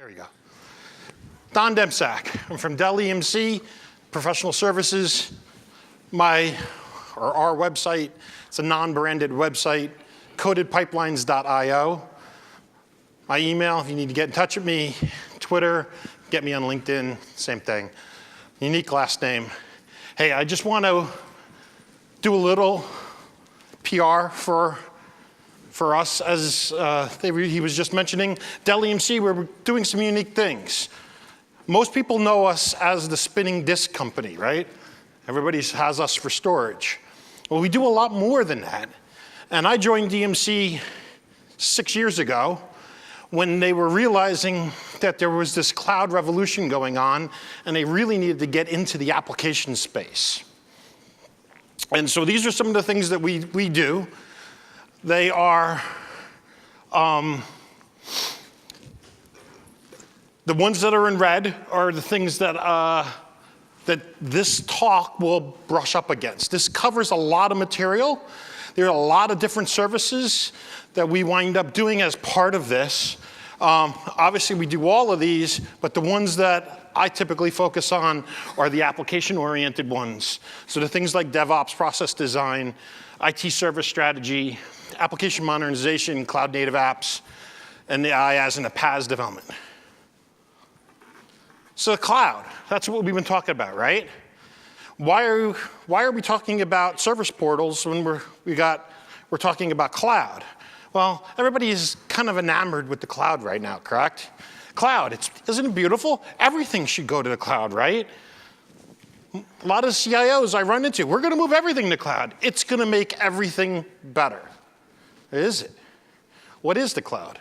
There we go. Don Demcsak. I'm from Dell EMC, Professional Services. Our website, it's a non-branded website, codedpipelines.io. My email, if you need to get in touch with me, Twitter, get me on LinkedIn, same thing. Unique last name. Hey, I just want to do a little PR for us, as he was just mentioning. Dell EMC, we're doing some unique things. Most people know us as the spinning disk company, right? Everybody has us for storage. Well, we do a lot more than that. And I joined DMC 6 years ago when they were realizing that there was this cloud revolution going on, and they really needed to get into the application space. And so these are some of the things that we do. They are the ones that are in red are the things that this talk will brush up against. This covers a lot of material. There are a lot of different services that we wind up doing as part of this. Obviously, we do all of these, but the ones that I typically focus on are the application-oriented ones. So the things like DevOps, process design, IT service strategy, application modernization, cloud-native apps, and the IaaS and the PaaS development. So the cloud, that's what we've been talking about, right? Why are we talking about service portals when we're talking about cloud? Well, everybody is kind of enamored with the cloud right now, correct? Cloud, isn't it beautiful? Everything should go to the cloud, right? A lot of CIOs I run into, we're going to move everything to cloud. It's going to make everything better. Is it? What is the cloud?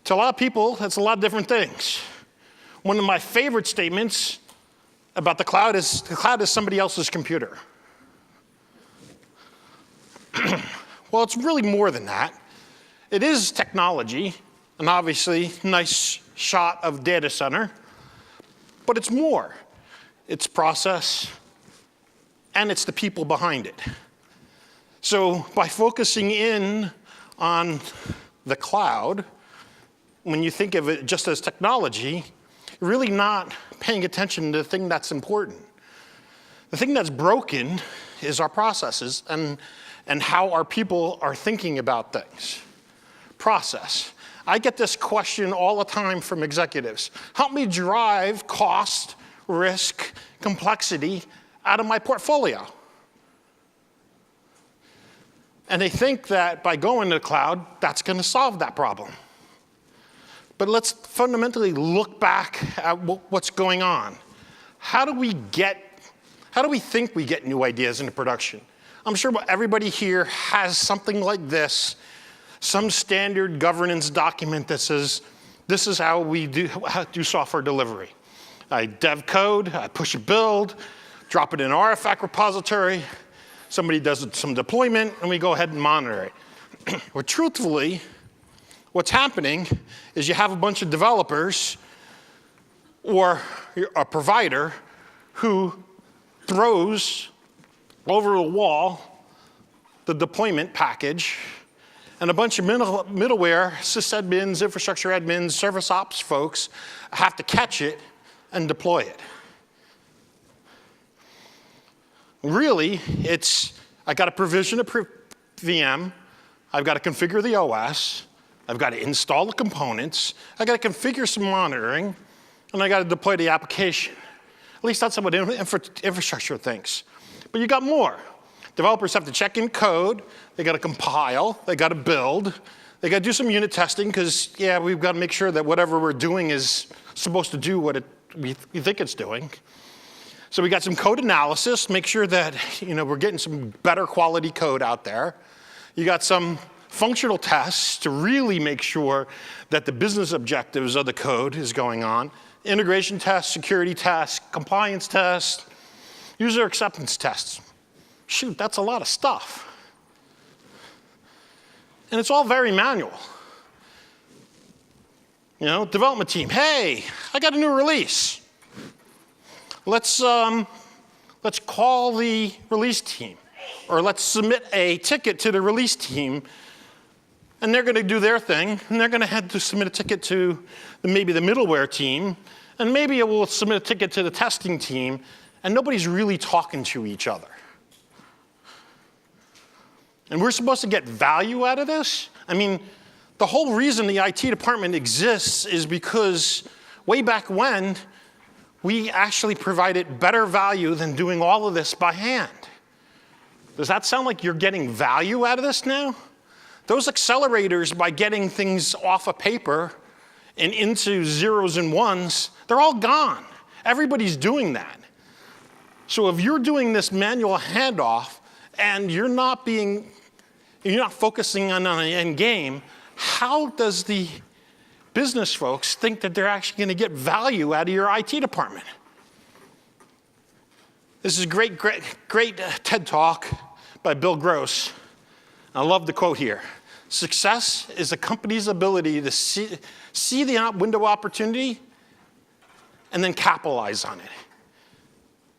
To a lot of people, that's a lot of different things. One of my favorite statements about the cloud is somebody else's computer. Well, it's really more than that. It is technology, and obviously, nice shot of data center, but it's more. It's process, and it's the people behind it. So by focusing in on the cloud, when you think of it just as technology, you're really not paying attention to the thing that's important. The thing that's broken is our processes and how our people are thinking about things. Process. I get this question all the time from executives. Help me drive cost, risk, complexity out of my portfolio. And they think that by going to the cloud, that's going to solve that problem. But let's fundamentally look back at what's going on. How do we think we get new ideas into production? I'm sure everybody here has something like this, some standard governance document that says, this is how we do software delivery. I dev code, I push a build, drop it in an artifact repository, somebody does some deployment, and we go ahead and monitor it. Well, truthfully, what's happening is you have a bunch of developers or a provider who throws over the wall the deployment package, and a bunch of middleware, sysadmins, infrastructure admins, service ops folks have to catch it and deploy it. Really, I got to provision a VM, I've got to configure the OS, I've got to install the components, I've got to configure some monitoring, and I got to deploy the application. At least that's what infrastructure thinks. But you got more. Developers have to check in code, they got to compile, they got to build, they got to do some unit testing, because yeah, we've got to make sure that whatever we're doing is supposed to do what we think it's doing. So we got some code analysis, make sure that we're getting some better quality code out there. You got some functional tests to really make sure that the business objectives of the code is going on. Integration tests, security tests, compliance tests, user acceptance tests. Shoot, that's a lot of stuff. And it's all very manual. Development team, hey, I got a new release. Let's call the release team, or let's submit a ticket to the release team and they're going to do their thing, and they're going to have to submit a ticket to maybe the middleware team, and maybe it will submit a ticket to the testing team, and nobody's really talking to each other. And we're supposed to get value out of this? I mean, the whole reason the IT department exists is because way back when, we actually provided better value than doing all of this by hand. Does that sound like you're getting value out of this now? Those accelerators, by getting things off of paper and into zeros and ones, they're all gone. Everybody's doing that. So if you're doing this manual handoff and you're not focusing on an end game, how does the business folks think that they're actually going to get value out of your IT department? This is a great TED Talk by Bill Gross. I love the quote here. Success is a company's ability to see the window opportunity and then capitalize on it.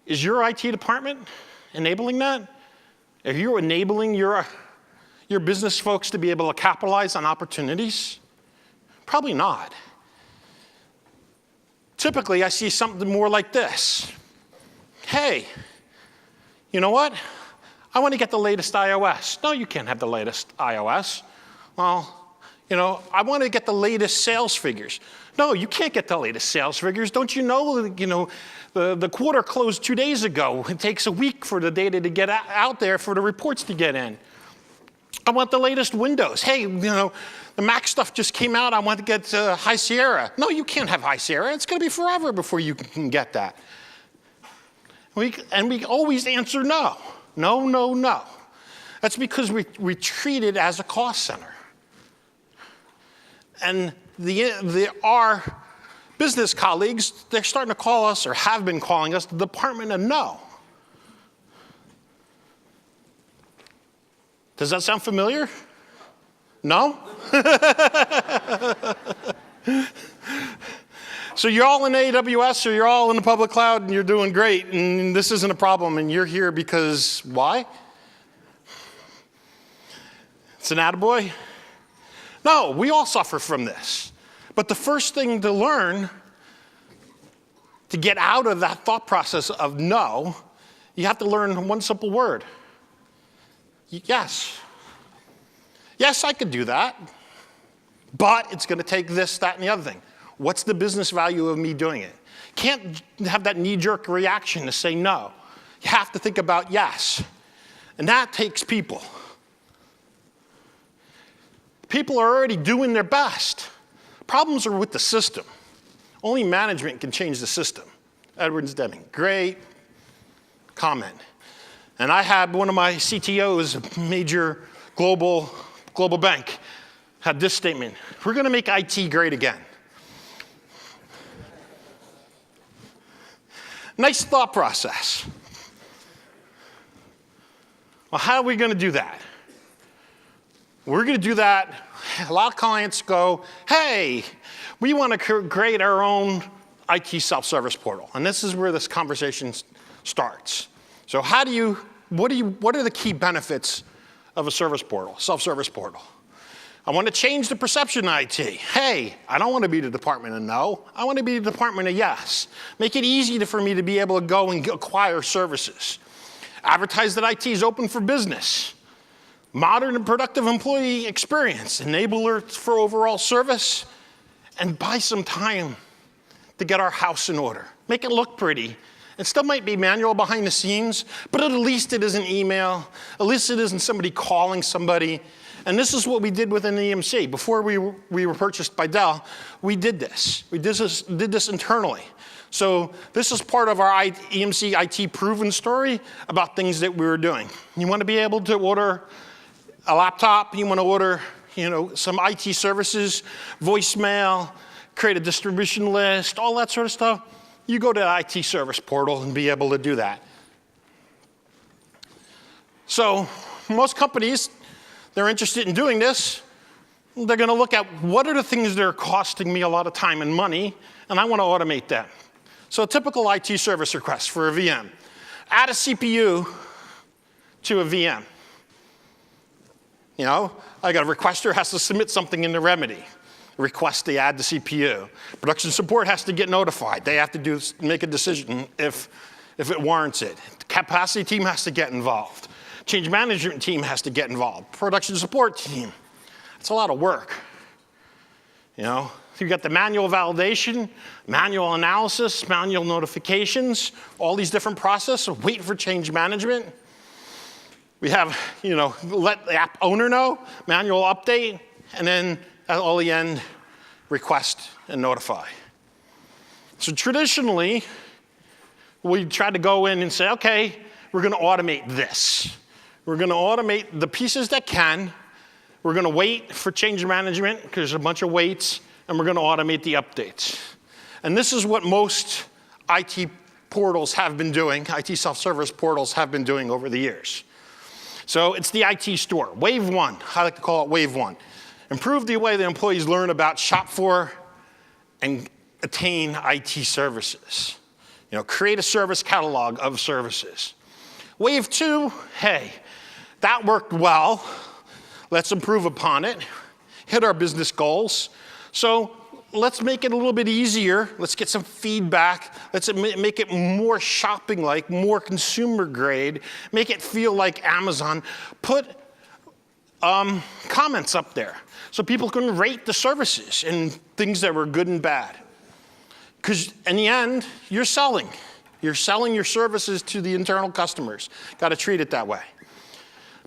Is your IT department enabling that? Are you enabling your business folks to be able to capitalize on opportunities? Probably not. Typically, I see something more like this. Hey, you know what? I want to get the latest iOS. No, you can't have the latest iOS. Well, you know, I want to get the latest sales figures. No, you can't get the latest sales figures. Don't you know, the quarter closed 2 days ago. It takes a week for the data to get out there for the reports to get in. I want the latest Windows. Hey, the Mac stuff just came out. I want to get High Sierra. No, you can't have High Sierra. It's going to be forever before you can get that. And we always answer no. No, no, no. That's because we treat it as a cost center. And our business colleagues, they're starting to call us, or have been calling us, the Department of No. Does that sound familiar? No? So you're all in AWS, or you're all in the public cloud, and you're doing great, and this isn't a problem, and you're here because why? It's an attaboy? No, we all suffer from this. But the first thing to learn to get out of that thought process of no, you have to learn one simple word. Yes. Yes, I could do that, but it's going to take this, that, and the other thing. What's the business value of me doing it? Can't have that knee-jerk reaction to say no. You have to think about yes. And that takes people. People are already doing their best. Problems are with the system. Only management can change the system. Edwards Deming, great comment. And I had one of my CTOs, a major global bank, had this statement: we're going to make IT great again. Nice thought process. Well, how are we going to do that? We're going to do that. A lot of clients go, hey, we want to create our own IT self-service portal. And this is where this conversation starts. So what are the key benefits of a service portal, self-service portal? I want to change the perception of IT. Hey, I don't want to be the department of no. I want to be the department of yes. Make it easy for me to be able to go and acquire services. Advertise that IT is open for business. Modern and productive employee experience. Enabler for overall service. And buy some time to get our house in order. Make it look pretty. It still might be manual behind the scenes, but at least it isn't email. At least it isn't somebody calling somebody. And this is what we did within the EMC. Before we were purchased by Dell, we did this. We did this internally. So this is part of our EMC IT proven story about things that we were doing. You want to be able to order a laptop. You want to order some IT services, voicemail, create a distribution list, all that sort of stuff. You go to the IT service portal and be able to do that. So most companies, they're interested in doing this. They're going to look at what are the things that are costing me a lot of time and money, and I want to automate them. So a typical IT service request for a VM. Add a CPU to a VM. You know, like a requester has to submit something in the remedy. Request they add the CPU. Production support has to get notified. They have to make a decision if it warrants it. The capacity team has to get involved. Change management team has to get involved. Production support team. It's a lot of work. You know, you got the manual validation, manual analysis, manual notifications, all these different processes, wait for change management. We have, you know, let the app owner know, manual update, and then at all the end, request and notify. So traditionally, we try to go in and say, okay, we're going to automate this. We're going to automate the pieces that can. We're going to wait for change management, because there's a bunch of waits, and we're going to automate the updates. And this is what most IT portals have been doing, IT self-service portals have been doing over the years. So it's the IT store, wave one. I like to call it wave one. Improve the way that employees learn about, shop for, and attain IT services. You know, create a service catalog of services. Wave two, hey, that worked well. Let's improve upon it, hit our business goals. So let's make it a little bit easier. Let's get some feedback. Let's make it more shopping-like, more consumer grade. Make it feel like Amazon. Put comments up there so people can rate the services and things that were good and bad. Because in the end, you're selling. You're selling your services to the internal customers. Got to treat it that way.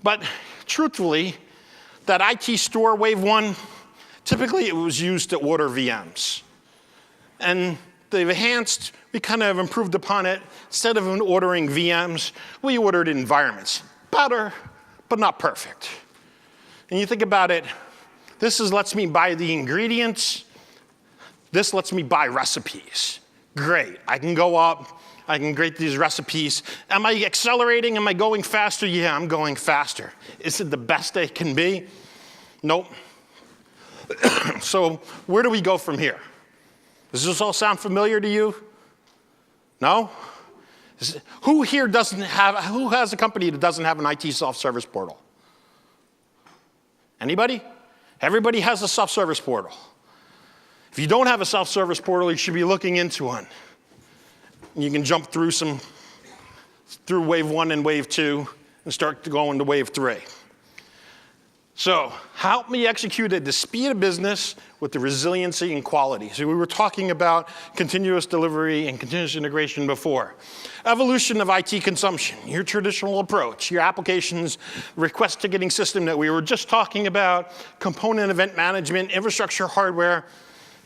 But truthfully, that IT store wave one, typically it was used to order VMs. And they've enhanced, we kind of improved upon it. Instead of ordering VMs, we ordered environments. Better, but not perfect. And you think about it, this lets me buy the ingredients. This lets me buy recipes. Great, I can go up, I can create these recipes. Am I accelerating? Am I going faster? Yeah, I'm going faster. Is it the best it can be? Nope. So where do we go from here? Does this all sound familiar to you? No? Who here who has a company that doesn't have an IT self-service portal? Anybody? Everybody has a self-service portal. If you don't have a self-service portal, you should be looking into one. You can jump through wave one and wave two and start to go into wave three. So help me execute at the speed of business with the resiliency and quality. So we were talking about continuous delivery and continuous integration before. Evolution of IT consumption, your traditional approach, your applications, request ticketing system that we were just talking about, component event management, infrastructure hardware.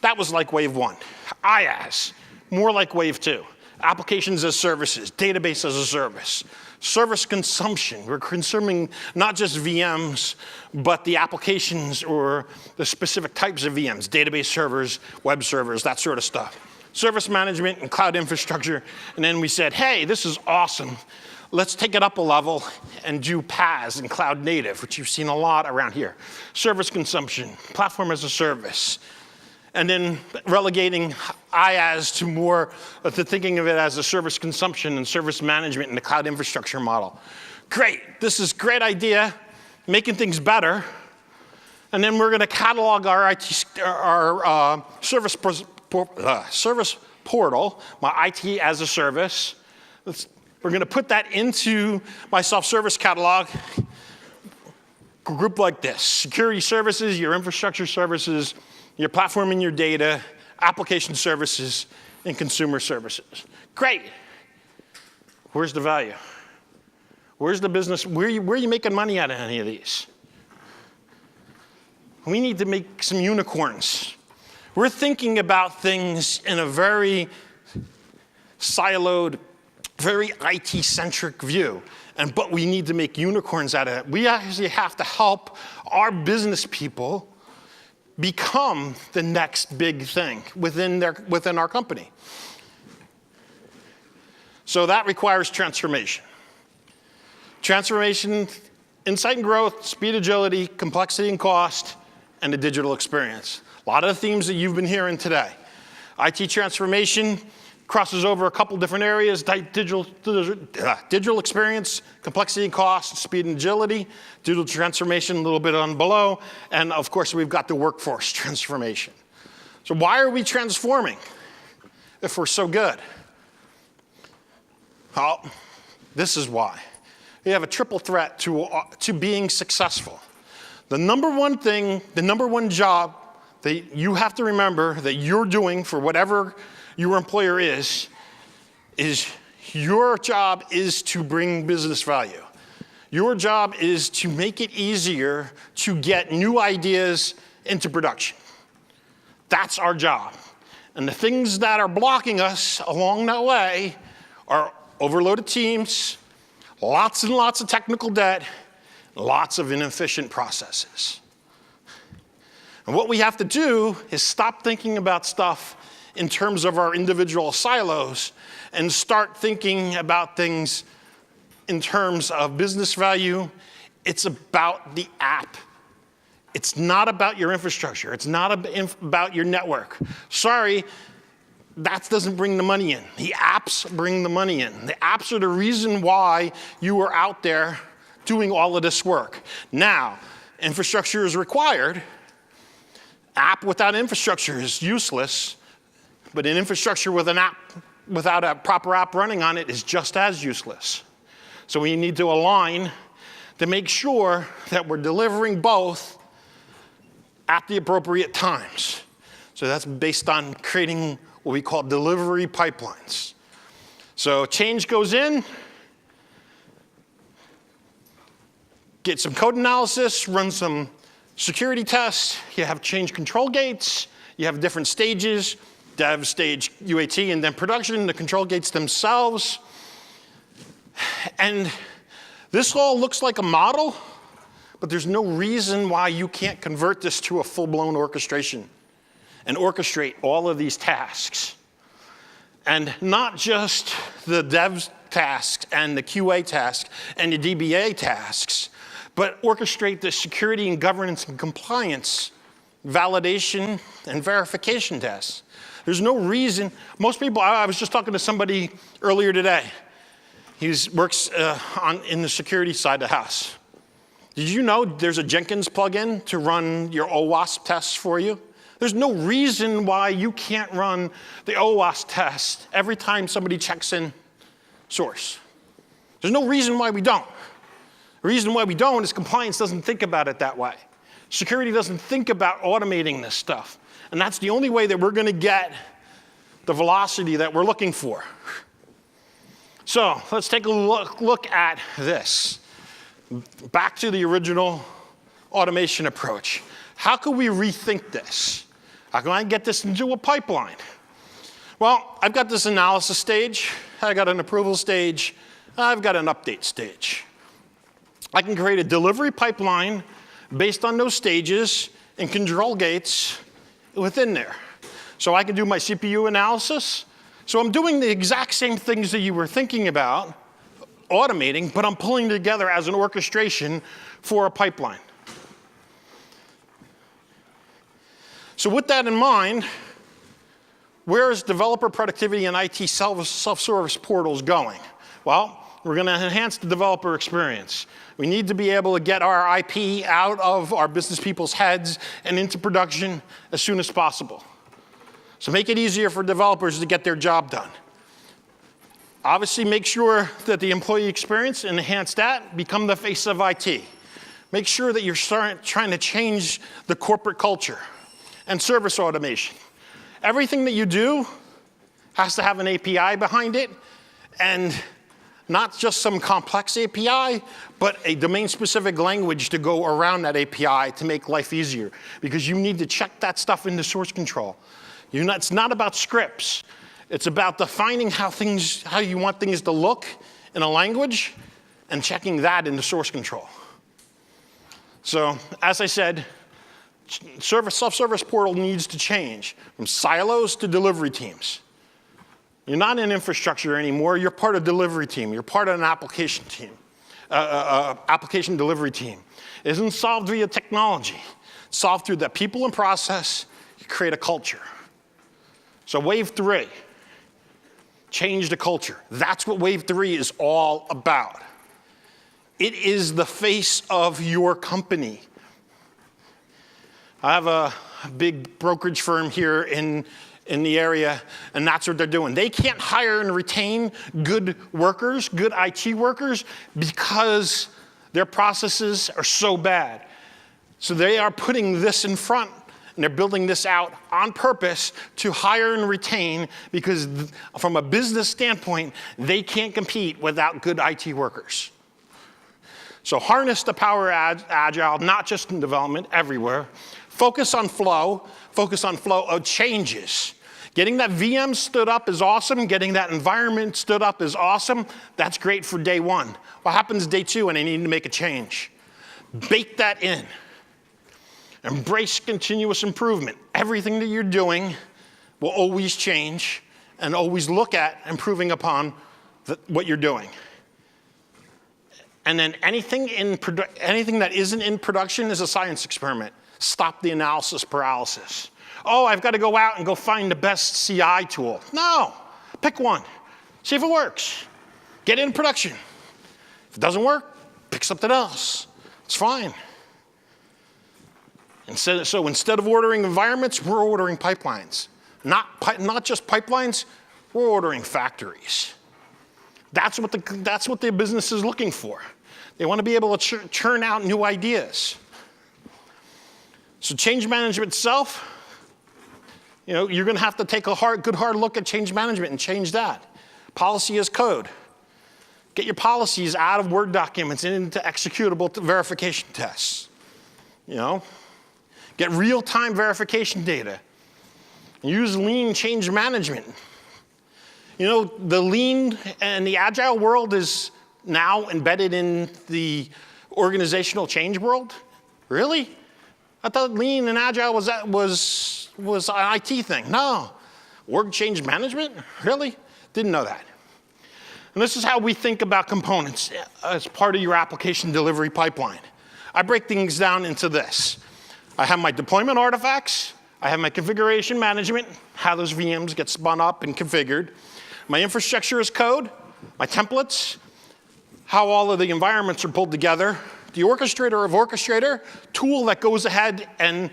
That was like wave one. IaaS, more like wave two. Applications as services, database as a service. Service consumption, we're consuming not just VMs, but the applications or the specific types of VMs, database servers, web servers, that sort of stuff. Service management and cloud infrastructure, and then we said, hey, this is awesome. Let's take it up a level and do PaaS and cloud native, which you've seen a lot around here. Service consumption, platform as a service. And then relegating IaaS to more to thinking of it as a service consumption and service management in the cloud infrastructure model. Great, this is a great idea, making things better. And then we're going to catalog our service portal, my IT as a service. We're going to put that into my self-service catalog. Group like this: security services, your infrastructure services, your platform and your data, application services, and consumer services. Great. Where's the value? Where's the business? Where are you making money out of any of these? We need to make some unicorns. We're thinking about things in a very siloed, very IT-centric view. But we need to make unicorns out of it. We actually have to help our business people become the next big thing within our company. So that requires transformation. Transformation, insight and growth, speed, agility, complexity and cost, and the digital experience. A lot of the themes that you've been hearing today. IT transformation, crosses over a couple different areas: digital experience, complexity and cost, speed and agility, digital transformation, a little bit on below, and of course we've got the workforce transformation. So why are we transforming if we're so good? Well, this is why. We have a triple threat to being successful. The number one thing, the number one job that you have to remember that you're doing for whatever your employer is your job is to bring business value. Your job is to make it easier to get new ideas into production. That's our job. And the things that are blocking us along that way are overloaded teams, lots and lots of technical debt, lots of inefficient processes. And what we have to do is stop thinking about stuff in terms of our individual silos and start thinking about things in terms of business value. It's about the app. It's not about your infrastructure. It's not about your network. Sorry, that doesn't bring the money in. The apps bring the money in. The apps are the reason why you are out there doing all of this work. Now, infrastructure is required. App without infrastructure is useless, but an infrastructure with an app without a proper app running on it is just as useless. So we need to align to make sure that we're delivering both at the appropriate times. So that's based on creating what we call delivery pipelines. So change goes in, get some code analysis, run some security tests, you have change control gates, you have different stages, dev, stage, UAT, and then production, the control gates themselves. And this all looks like a model, but there's no reason why you can't convert this to a full-blown orchestration and orchestrate all of these tasks. And not just the dev tasks and the QA tasks and the DBA tasks, but orchestrate the security and governance and compliance, validation and verification tests. There's no reason. Most people, I was just talking to somebody earlier today. He works in the security side of the house. Did you know there's a Jenkins plugin to run your OWASP tests for you? There's no reason why you can't run the OWASP test every time somebody checks in source. There's no reason why we don't. The reason why we don't is compliance doesn't think about it that way. Security doesn't think about automating this stuff. And that's the only way that we're going to get the velocity that we're looking for. So let's take a look at this. Back to the original automation approach. How can we rethink this? How can I get this into a pipeline? Well, I've got this analysis stage. I've got an approval stage. I've got an update stage. I can create a delivery pipeline based on those stages and control gates within there. So I can do my CPU analysis. So I'm doing the exact same things that you were thinking about automating, but I'm pulling together as an orchestration for a pipeline. So with that in mind, where is developer productivity and IT self-service portals going? Well, we're going to enhance the developer experience. We need to be able to get our IP out of our business people's heads and into production as soon as possible. So make it easier for developers to get their job done. Obviously, make sure that the employee experience, and enhance that, become the face of IT. Make sure that you're trying to change the corporate culture and service automation. Everything that you do has to have an API behind it, and not just some complex API, but a domain-specific language to go around that API to make life easier, because you need to check that stuff into source control. It's not about scripts. It's about defining how you want things to look in a language and checking that into source control. So, as I said, self-service portal needs to change from silos to delivery teams. You're not in infrastructure anymore. You're part of a delivery team. You're part of an application team, application delivery team. It isn't solved via technology. It's solved through the people and process. You create a culture. So wave 3. Change the culture. That's what Wave 3 is all about. It is the face of your company. I have a big brokerage firm here in the area, and that's what they're doing. They can't hire and retain good workers, good IT workers, because their processes are so bad. So they are putting this in front, and they're building this out on purpose to hire and retain, because from a business standpoint, they can't compete without good IT workers. So harness the power of Agile, not just in development, everywhere. Focus on flow of changes. Getting that VM stood up is awesome. Getting that environment stood up is awesome. That's great for day one. What happens day two when they need to make a change? Bake that in. Embrace continuous improvement. Everything that you're doing will always change, and always look at improving upon what you're doing. And then anything that isn't in production is a science experiment. Stop the analysis paralysis. Oh, I've got to go out and go find the best CI tool. No, pick one. See if it works. Get it in production. If it doesn't work, pick something else. It's fine. So instead of ordering environments, we're ordering pipelines. Not just pipelines, we're ordering factories. That's what the business is looking for. They want to be able to churn out new ideas. So change management itself, you're going to have to take a good hard look at change management and change that. Policy as code. Get your policies out of Word documents and into executable verification tests. Get real-time verification data. Use lean change management. The lean and the agile world is now embedded in the organizational change world. Really? I thought lean and agile was an IT thing. No. Org change management? Really? Didn't know that. And this is how we think about components as part of your application delivery pipeline. I break things down into this. I have my deployment artifacts. I have my configuration management, how those VMs get spun up and configured. My infrastructure as code, my templates, how all of the environments are pulled together, the orchestrator of orchestrator, tool that goes ahead and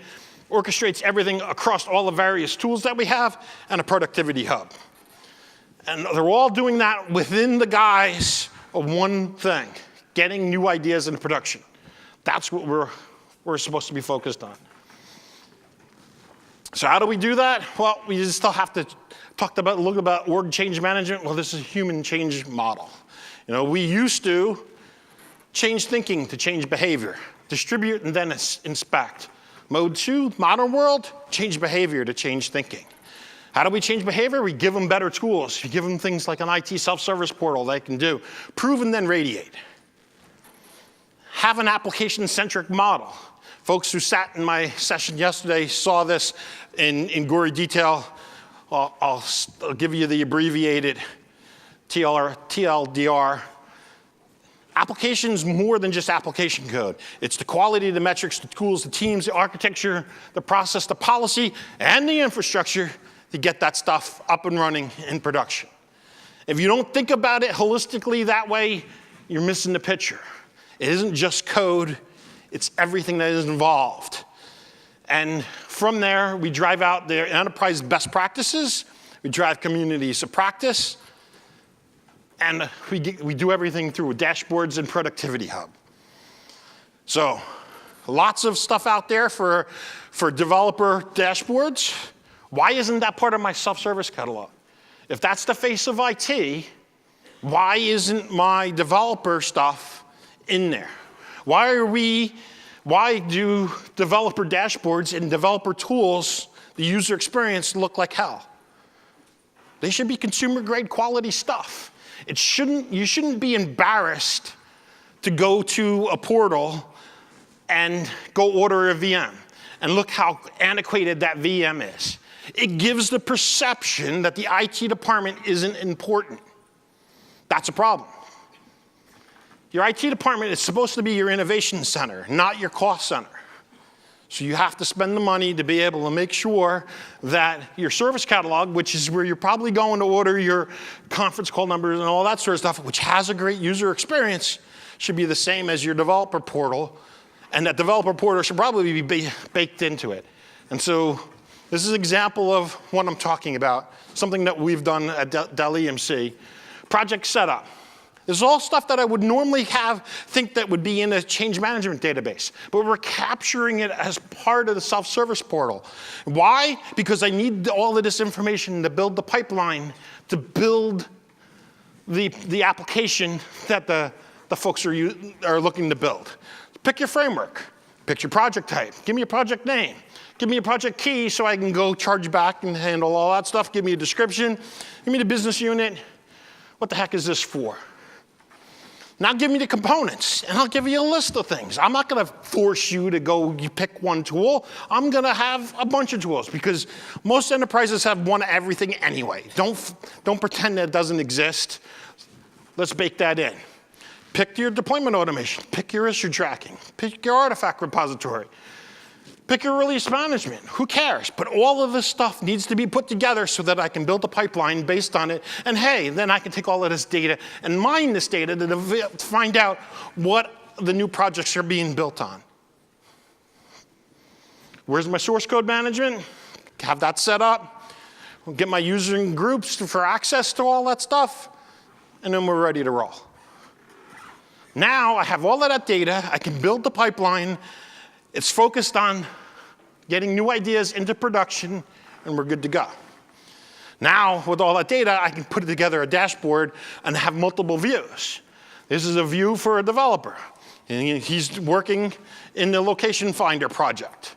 orchestrates everything across all the various tools that we have, and a productivity hub. And they're all doing that within the guise of one thing, getting new ideas into production. That's what we're supposed to be focused on. So how do we do that? Well, we still have to look about org change management. Well, this is a human change model. We used to change thinking to change behavior, distribute and then inspect. Mode 2, modern world, change behavior to change thinking. How do we change behavior? We give them better tools. We give them things like an IT self-service portal they can do. Prove and then radiate. Have an application-centric model. Folks who sat in my session yesterday saw this in gory detail. I'll give you the abbreviated TLDR. Application's more than just application code. It's the quality, the metrics, the tools, the teams, the architecture, the process, the policy, and the infrastructure to get that stuff up and running in production. If you don't think about it holistically that way, you're missing the picture. It isn't just code, it's everything that is involved. And from there, we drive out the enterprise best practices, we drive communities of practice, and we do everything through dashboards and productivity hub. So lots of stuff out there for developer dashboards. Why isn't that part of my self-service catalog? If that's the face of IT, why isn't my developer stuff in there? Why do developer dashboards and developer tools, the user experience, look like hell? They should be consumer-grade quality stuff. You shouldn't be embarrassed to go to a portal and go order a VM and look how antiquated that VM is. It gives the perception that the IT department isn't important. That's a problem. Your IT department is supposed to be your innovation center, not your cost center. So you have to spend the money to be able to make sure that your service catalog, which is where you're probably going to order your conference call numbers and all that sort of stuff, which has a great user experience, should be the same as your developer portal. And that developer portal should probably be baked into it. And so this is an example of what I'm talking about, something that we've done at Dell EMC. Project setup. This is all stuff that I would normally think that would be in a change management database. But we're capturing it as part of the self-service portal. Why? Because I need all of this information to build the pipeline, to build the application that the folks are looking to build. Pick your framework. Pick your project type. Give me a project name. Give me a project key so I can go charge back and handle all that stuff. Give me a description. Give me the business unit. What the heck is this for? Now give me the components, and I'll give you a list of things. I'm not going to force you to go pick one tool. I'm going to have a bunch of tools, because most enterprises have one of everything anyway. Don't pretend that it doesn't exist. Let's bake that in. Pick your deployment automation. Pick your issue tracking. Pick your artifact repository. Pick your release management. Who cares? But all of this stuff needs to be put together so that I can build a pipeline based on it. And hey, then I can take all of this data and mine this data to find out what the new projects are being built on. Where's my source code management? Have that set up. We'll get my user in groups for access to all that stuff. And then we're ready to roll. Now I have all of that data. I can build the pipeline. It's focused on getting new ideas into production, and we're good to go. Now, with all that data, I can put together a dashboard and have multiple views. This is a view for a developer. And he's working in the location finder project.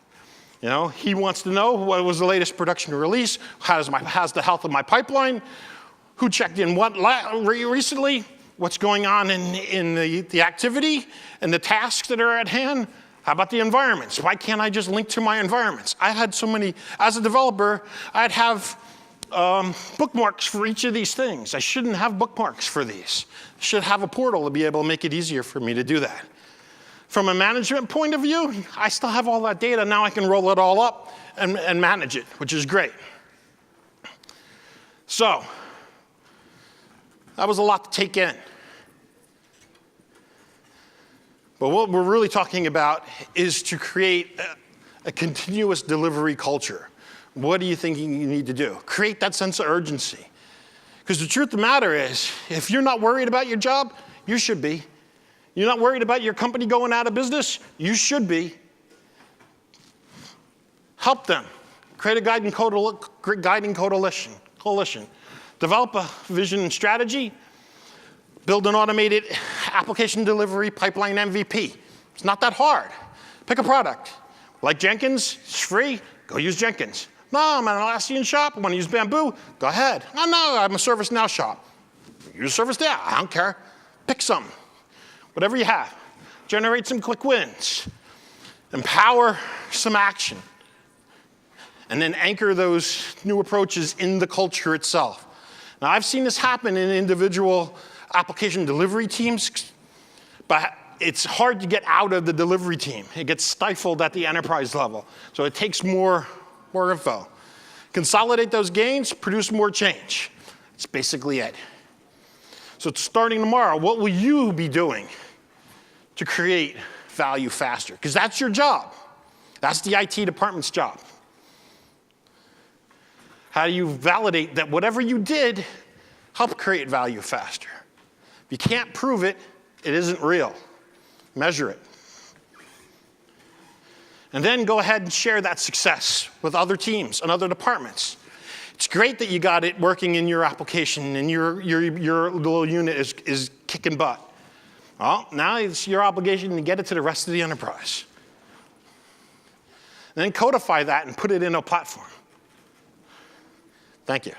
You know, he wants to know what was the latest production release, how's the health of my pipeline, who checked in what recently, what's going on in the activity and the tasks that are at hand. How about the environments? Why can't I just link to my environments? I had so many, as a developer, I'd have bookmarks for each of these things. I shouldn't have bookmarks for these. I should have a portal to be able to make it easier for me to do that. From a management point of view, I still have all that data. Now I can roll it all up and manage it, which is great. So, that was a lot to take in. But what we're really talking about is to create a continuous delivery culture. What are you thinking you need to do? Create that sense of urgency. Because the truth of the matter is, if you're not worried about your job, you should be. You're not worried about your company going out of business, you should be. Help them. Create a guiding coalition. Develop a vision and strategy. Build an automated application delivery pipeline MVP. It's not that hard. Pick a product. Like Jenkins, it's free, go use Jenkins. No, I'm an Atlassian shop, I want to use Bamboo, go ahead. No, I'm a ServiceNow shop. Use ServiceNow, I don't care. Pick some, whatever you have. Generate some quick wins. Empower some action. And then anchor those new approaches in the culture itself. Now, I've seen this happen in individual application delivery teams, but it's hard to get out of the delivery team. It gets stifled at the enterprise level. So it takes more info. Consolidate those gains, produce more change. That's basically it. So starting tomorrow, what will you be doing to create value faster? Because that's your job. That's the IT department's job. How do you validate that whatever you did helped create value faster? If you can't prove it, it isn't real. Measure it. And then go ahead and share that success with other teams and other departments. It's great that you got it working in your application and your little unit is kicking butt. Well, now it's your obligation to get it to the rest of the enterprise. And then codify that and put it in a platform. Thank you.